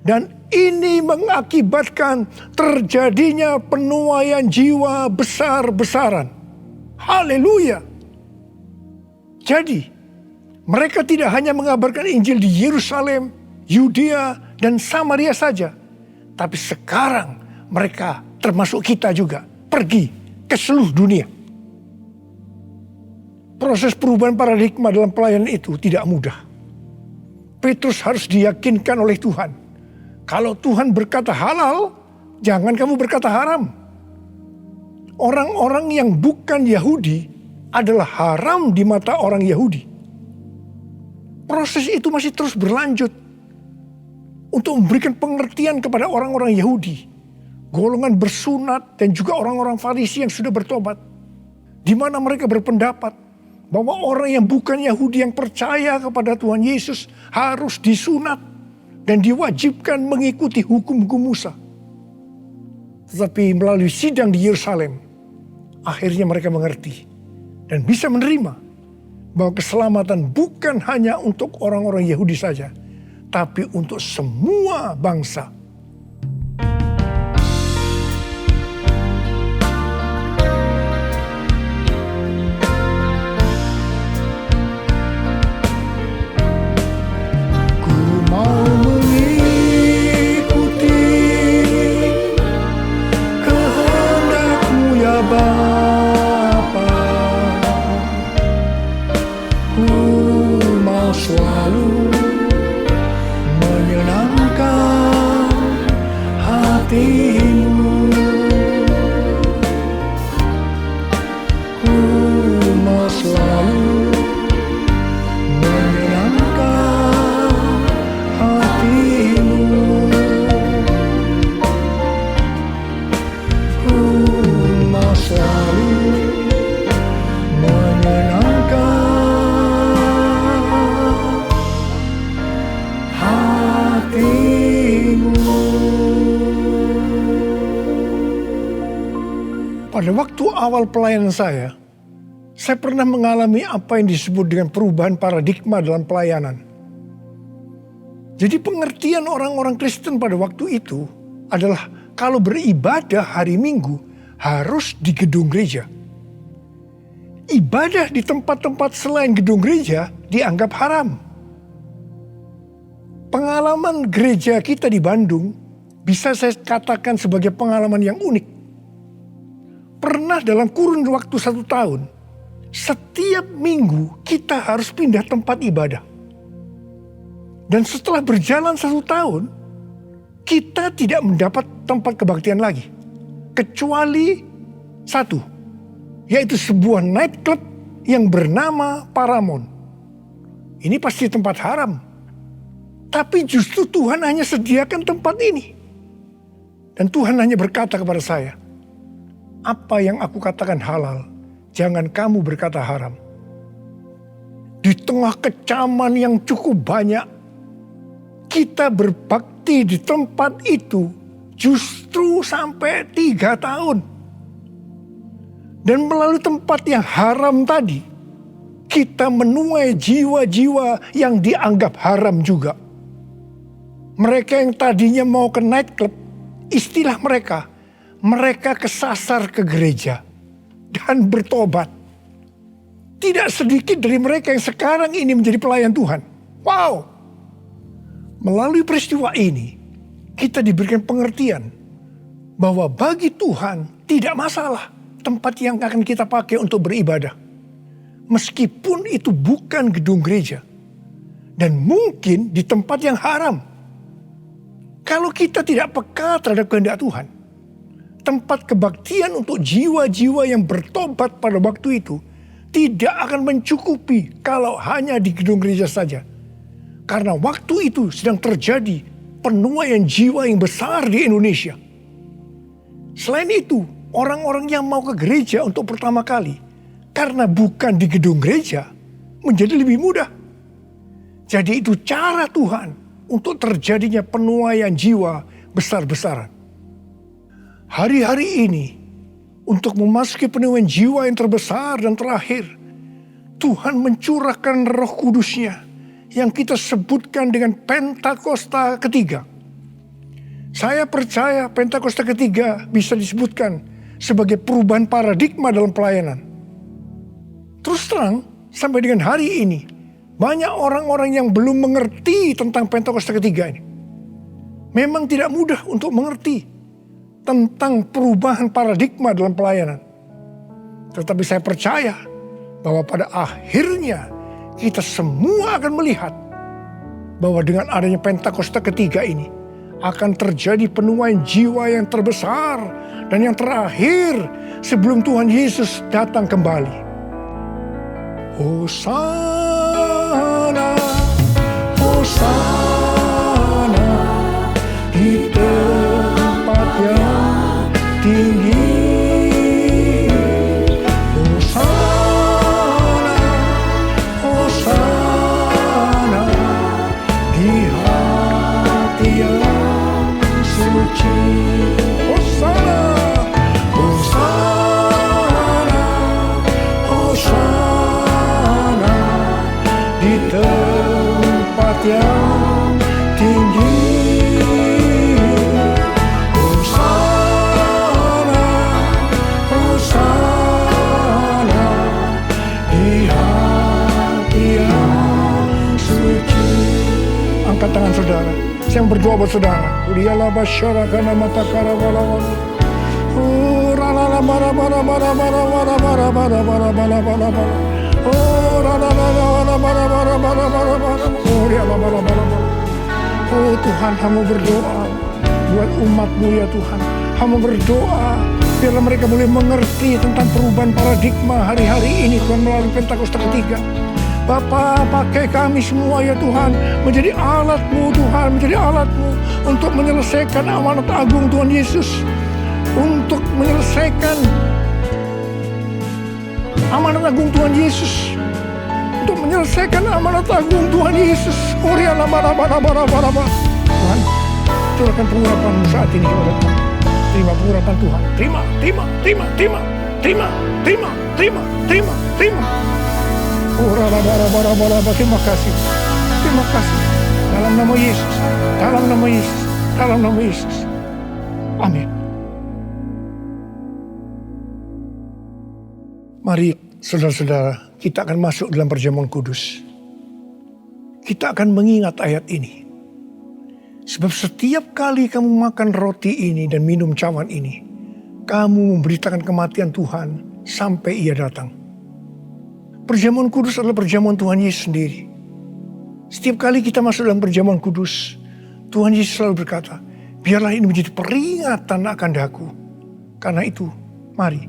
Dan ini mengakibatkan terjadinya penuaian jiwa besar-besaran. Haleluya. Jadi, mereka tidak hanya mengabarkan Injil di Yerusalem, Yudea, dan Samaria saja. Tapi sekarang mereka, termasuk kita juga, pergi ke seluruh dunia. Proses perubahan paradigma dalam pelayanan itu tidak mudah. Petrus harus diyakinkan oleh Tuhan. Kalau Tuhan berkata halal, jangan kamu berkata haram. Orang-orang yang bukan Yahudi adalah haram di mata orang Yahudi. Proses itu masih terus berlanjut untuk memberikan pengertian kepada orang-orang Yahudi, golongan bersunat dan juga orang-orang Farisi yang sudah bertobat, di mana mereka berpendapat bahwa orang yang bukan Yahudi yang percaya kepada Tuhan Yesus harus disunat dan diwajibkan mengikuti hukum-hukum Musa. Tetapi melalui sidang di Yerusalem, akhirnya mereka mengerti dan bisa menerima bahwa keselamatan bukan hanya untuk orang-orang Yahudi saja, tapi untuk semua bangsa. Pada waktu awal pelayanan saya pernah mengalami apa yang disebut dengan perubahan paradigma dalam pelayanan. Jadi pengertian orang-orang Kristen pada waktu itu adalah kalau beribadah hari Minggu harus di gedung gereja. Ibadah di tempat-tempat selain gedung gereja dianggap haram. Pengalaman gereja kita di Bandung bisa saya katakan sebagai pengalaman yang unik. Pernah dalam kurun waktu 1 tahun, setiap minggu kita harus pindah tempat ibadah. Dan setelah berjalan 1 tahun, kita tidak mendapat tempat kebaktian lagi. Kecuali satu, yaitu sebuah nightclub yang bernama Paramount. Ini pasti tempat haram. Tapi justru Tuhan hanya sediakan tempat ini. Dan Tuhan hanya berkata kepada saya, apa yang aku katakan halal, jangan kamu berkata haram. Di tengah kecaman yang cukup banyak, kita berbakti di tempat itu justru sampai 3 tahun. Dan melalui tempat yang haram tadi, kita menuai jiwa-jiwa yang dianggap haram juga. Mereka yang tadinya mau ke nightclub, istilah mereka kesasar ke gereja dan bertobat. Tidak sedikit dari mereka yang sekarang ini menjadi pelayan Tuhan. Wow! Melalui peristiwa ini, kita diberikan pengertian bahwa bagi Tuhan tidak masalah tempat yang akan kita pakai untuk beribadah. Meskipun itu bukan gedung gereja. Dan mungkin di tempat yang haram. Kalau kita tidak peka terhadap kehendak Tuhan, tempat kebaktian untuk jiwa-jiwa yang bertobat pada waktu itu tidak akan mencukupi kalau hanya di gedung gereja saja. Karena waktu itu sedang terjadi penuaian jiwa yang besar di Indonesia. Selain itu, orang-orang yang mau ke gereja untuk pertama kali, karena bukan di gedung gereja, menjadi lebih mudah. Jadi itu cara Tuhan untuk terjadinya penuaian jiwa besar-besaran. Hari-hari ini, untuk memasuki penuaian jiwa yang terbesar dan terakhir, Tuhan mencurahkan Roh Kudus-Nya yang kita sebutkan dengan Pentakosta ketiga. Saya percaya Pentakosta ketiga bisa disebutkan sebagai perubahan paradigma dalam pelayanan. Terus terang, sampai dengan hari ini, banyak orang-orang yang belum mengerti tentang Pentakosta ketiga ini. Memang tidak mudah untuk mengerti tentang perubahan paradigma dalam pelayanan. Tetapi saya percaya bahwa pada akhirnya kita semua akan melihat bahwa dengan adanya Pentakosta ketiga ini akan terjadi penuaian jiwa yang terbesar dan yang terakhir sebelum Tuhan Yesus datang kembali. Hosana, Hosana di tempat yang tinggi. Hosana, Hosana di hati yang suci. Hosana, Hosana, Hosana di tempat yang tinggi. Hosana, Hosana di hati yang suci. Angkat tangan saudara. Saya berdoa buat saudara. Uliyalah basyara kana matakara walawan. Ralala bara bara bara bara bara bara bara bara bara bara bara. Ralala bara bara bara bara bara bara. Uliyalah bara bara bara. Oh Tuhan, hamba berdoa buat umat-Mu ya Tuhan. Hamba berdoa biarlah mereka boleh mengerti tentang perubahan paradigma hari-hari ini Tuhan melalui Pentakosta ketiga. Bapa, pakai kami semua ya Tuhan menjadi alat-Mu Tuhan, menjadi alat-Mu untuk menyelesaikan amanat agung Tuhan Yesus, untuk menyelesaikan amanat agung Tuhan Yesus, untuk menyelesaikan amanat agung Tuhan Yesus. Tuhan, curahkan pengurapan-Mu saat ini kepada kami. Terima pengurapan Tuhan. Terima. Terima kasih. Terima kasih. Dalam nama Yesus. Dalam nama Yesus. Dalam nama Yesus. Amin. Mari saudara-saudara, kita akan masuk dalam perjamuan kudus. Kita akan mengingat ayat ini. Sebab setiap kali kamu makan roti ini dan minum cawan ini, kamu memberitakan kematian Tuhan sampai Ia datang. Perjamuan kudus adalah perjamuan Tuhan Yesus sendiri. Setiap kali kita masuk dalam perjamuan kudus, Tuhan Yesus selalu berkata, biarlah ini menjadi peringatan akan daku. Karena itu, mari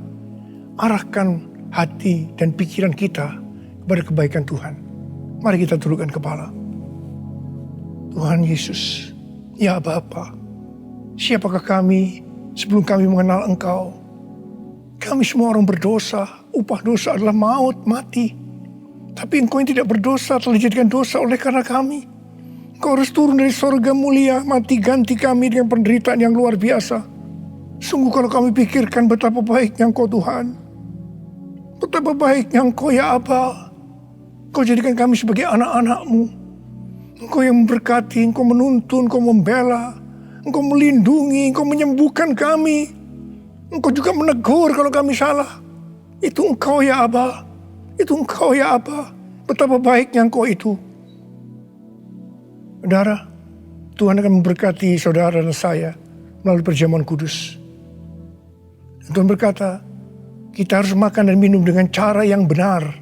arahkan hati dan pikiran kita kepada kebaikan Tuhan. Mari kita tundukkan kepala. Tuhan Yesus, ya Bapa, siapakah kami sebelum kami mengenal Engkau? Kami semua orang berdosa, upah dosa adalah maut, mati. Tapi Engkau yang tidak berdosa telah dijadikan dosa oleh karena kami. Engkau harus turun dari sorga mulia, mati ganti kami dengan penderitaan yang luar biasa. Sungguh kalau kami pikirkan betapa baiknya Engkau Tuhan, betapa baiknya Engkau ya Aba. Engkau jadikan kami sebagai anak-anak-Mu. Engkau yang memberkati, Engkau menuntun, Engkau membela, Engkau melindungi, Engkau menyembuhkan kami. Engkau juga menegur kalau kami salah. Itu Engkau ya Aba. Itu Engkau ya Aba. Betapa baiknya Engkau itu. Saudara, Tuhan akan memberkati saudara dan saya melalui perjamuan kudus. Dan Tuhan berkata, kita harus makan dan minum dengan cara yang benar.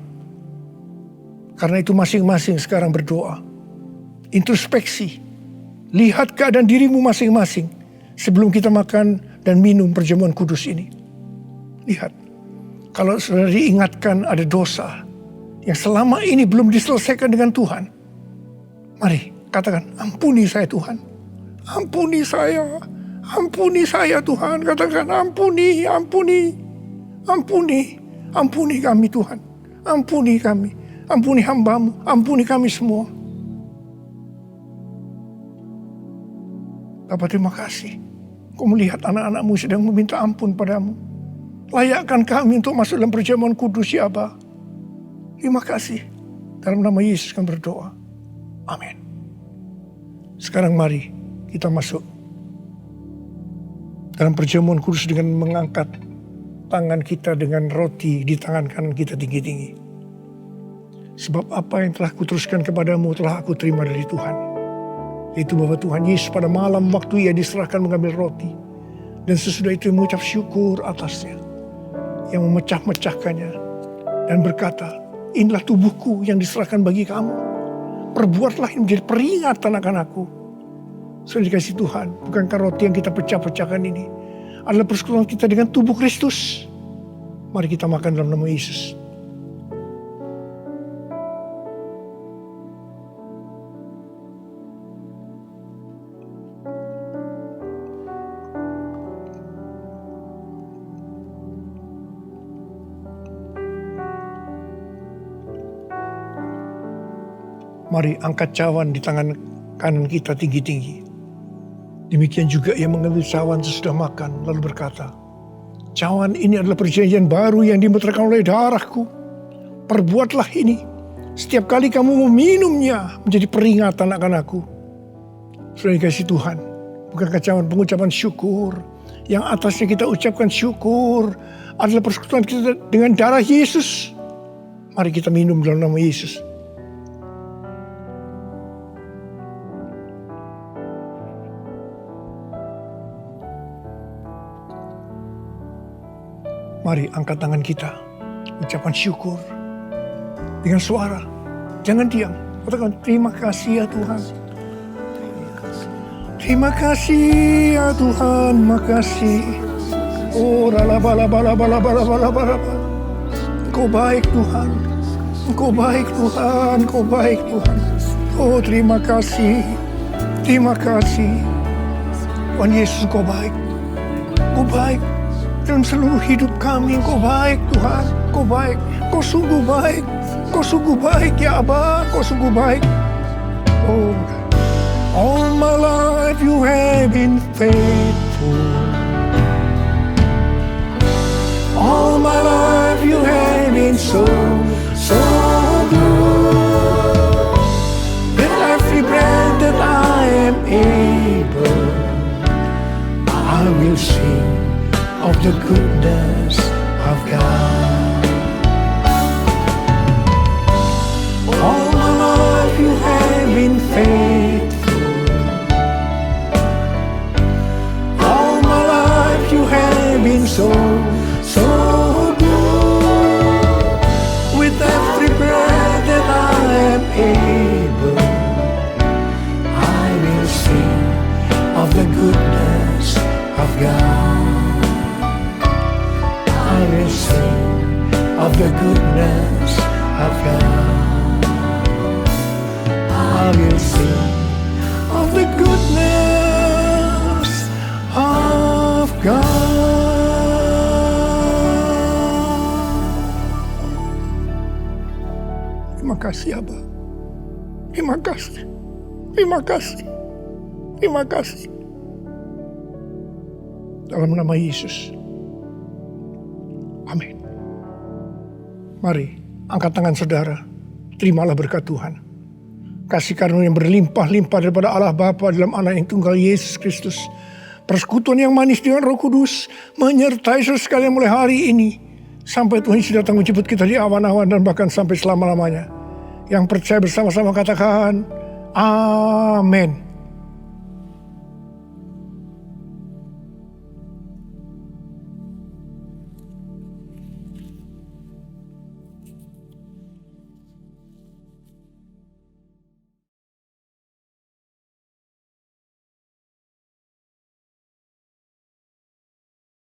Karena itu masing-masing sekarang berdoa. Introspeksi. Lihat keadaan dirimu masing-masing. sebelum kita makan dan minum perjamuan kudus ini. Lihat, kalau saudara diingatkan ada dosa yang selama ini belum diselesaikan dengan Tuhan, mari katakan, ampuni saya Tuhan. Ampuni saya. Ampuni saya Tuhan. Katakan, ampuni, ampuni. Ampuni. Ampuni kami Tuhan. Ampuni kami. Ampuni hamba-Mu. Ampuni kami semua. Bapa, terima kasih. Kau melihat anak-anak-Mu sedang meminta ampun padamu. Layakkan kami untuk masuk dalam perjamuan kudus ya Aba. Terima kasih. Dalam nama Yesus kami berdoa. Amin. Sekarang mari kita masuk dalam perjamuan kudus dengan mengangkat tangan kita dengan roti di tangan kanan kita tinggi-tinggi. Sebab apa yang telah kuteruskan kepadamu telah aku terima dari Tuhan. Yaitu bahwa Tuhan Yesus pada malam waktu ia diserahkan mengambil roti. Dan sesudah itu mengucap syukur atasnya. Yang memecah-mecahkannya. Dan berkata, inilah tubuhku yang diserahkan bagi kamu. Perbuatlah ini menjadi peringatan akan aku. Sudah dikasih Tuhan, bukankah roti yang kita pecah-pecahkan ini adalah persekutuan kita dengan tubuh Kristus? Mari kita makan dalam nama Yesus. Mari angkat cawan di tangan kanan kita tinggi-tinggi. Demikian juga ia mengambil cawan sesudah makan lalu berkata, cawan ini adalah perjanjian baru yang dimeteraikan oleh darahku. Perbuatlah ini setiap kali kamu meminumnya menjadi peringatan akan aku. Sudah dikasih Tuhan, bukankah cawan pengucapan syukur yang atasnya kita ucapkan syukur adalah persekutuan kita dengan darah Yesus. Mari kita minum dalam nama Yesus. Mari angkat tangan kita, ucapan syukur dengan suara, jangan diam. Katakan, terima kasih ya Tuhan. Terima kasih ya Tuhan, makasih. Oh, ralabalabalabalabalabalabala. Engkau baik Tuhan, Engkau baik Tuhan, Engkau baik Tuhan. Oh, terima kasih, terima kasih. Tuhan Yesus, Engkau baik, Engkau baik. Dalam seluruh hidup kami, Engkau baik Tuhan, Engkau baik, Engkau sungguh baik, Engkau sungguh baik ya Aba, Engkau sungguh baik. Oh, all my life you have been faithful. All my life you have been so good. With every breath that I am able, I will sing of the goodness of God. All my life you have been faithful. All my life you have been so good. With every breath that I am able, I will sing of the goodness of God. I will sing of the goodness of God. I will sing of the goodness of God. Terima kasih Abba. Terima kasih. Terima kasih. Terima kasih. Dalam nama Yesus. Amin. Mari, angkat tangan saudara. Terimalah berkat Tuhan. Kasih karunia yang berlimpah-limpah daripada Allah Bapa dalam Anak yang tunggal Yesus Kristus. Persekutuan yang manis dengan Roh Kudus menyertai saudara sekalian mulai hari ini. Sampai Tuhan Yesus datang menjemput kita di awan-awan dan bahkan sampai selama-lamanya. Yang percaya bersama-sama katakan, Amin.